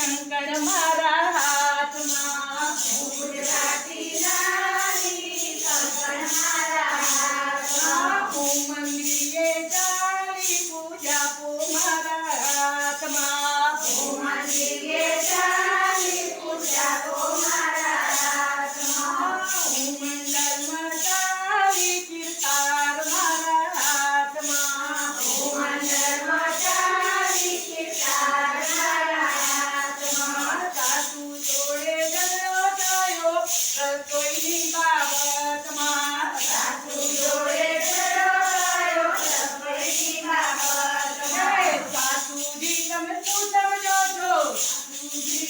કંકણ મારા હાથમાં ગુજરાતી નારી કંકણ મારા હાથમાં હું મંદિરે ચાલી પૂજા પો મારા હાથમાં હું મંદિરે ચાલી પૂજા પો મારા હાથમાં હું મંડળમાં ચાલી કીર્તાર મારા હાથમાં હું મંડળમાં ચાલી કીર્તાર મારા હાથમાં સાસુ જોડે ઝઘડો થયો રસોઈની બાબતમાં સાસુ જોડે ઝઘડો થયો રસોઈની બાબતમાં સાસુજી તમે શું સમજો છો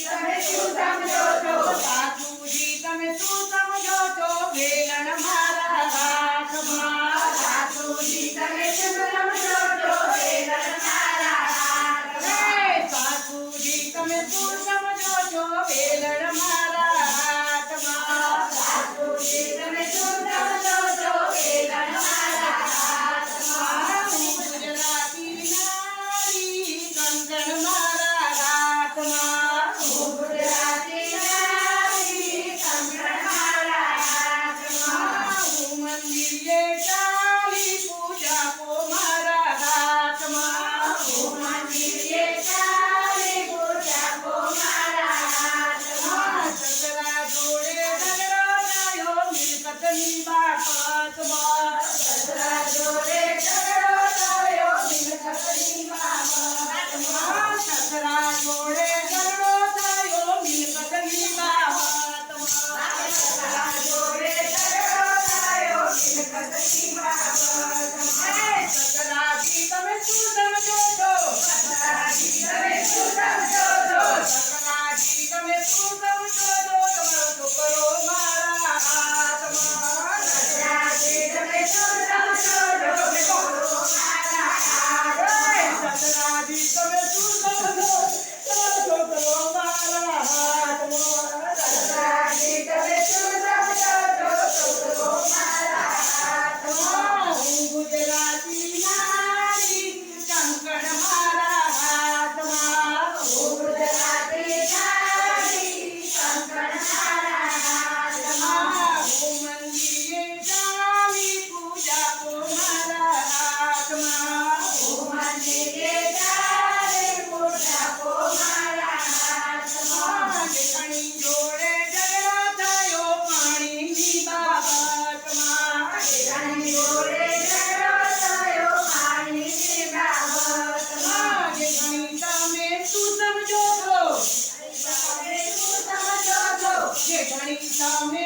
તમે શું સમજો છો સાસુજી તમે શું સમજો છો વેલણ મારા હાથમાં સાસુજી તમે શું સમજો છો વેલણ મારા હાથમાં સાસુજી તમે શું સમજો છો વેલણ મારા હાથમાં સાસુજી તમે શું સમજો છો વેલણ મારા હાથમાં હું ગુજરાતી નારી કંકણ મારા હાથમાં હું ગુજરાતી નારી કંકણ મારા હાથમાં હું મંદિરે ચાલી પૂજા પો મારા હાથમાં હું મંદિરે ચાલી પૂજા પો મારા હાથમાં સસરા જોડે ઝઘડો થયો મિલકતની બાબતમાં સસરા જોડે ઝઘડો થયો મિલકતની બાબતમાં સસરા જોડે ઝઘડો થયો મિલકતની બાબતમાં સસરા જોડે ઝઘડો થયો મિલકતની બાબતમાં સસરાજી તમે શું સમજો છો સસરાજી તમે શું સમજો છો સસરાજી તમે શું સમજો છો તમારો છોકરો મારા હાથમાં સસરાજી તમે શું સમજો છો છોકરો મારા હાથમાં સસરાજી તમે શું સમજો તમારો છોકરો મારા હાથમાં સસરાજી તમે શું સમજો છો છોકરો મારા હાથમાં હું ગુજરાતી નારી કંકણ મારા હાથમાં હું ગુજરાતી નારી કંકણ મારા હાથમાં હું મંદિરે ચાલી પૂજા પો મારા હાથમાં હું મંદિરે ચાલી પૂજા પો મારા હાથમાં જેઠાણી જોડે ઝઘડો થયો પાણીની બાબતમાં જેઠાણી જોડે ઝઘડો થયો પાણીની બાબતમાં જેઠાણી તમે શું સમજો છો તમે શું સમજો છો જેઠાણી તમે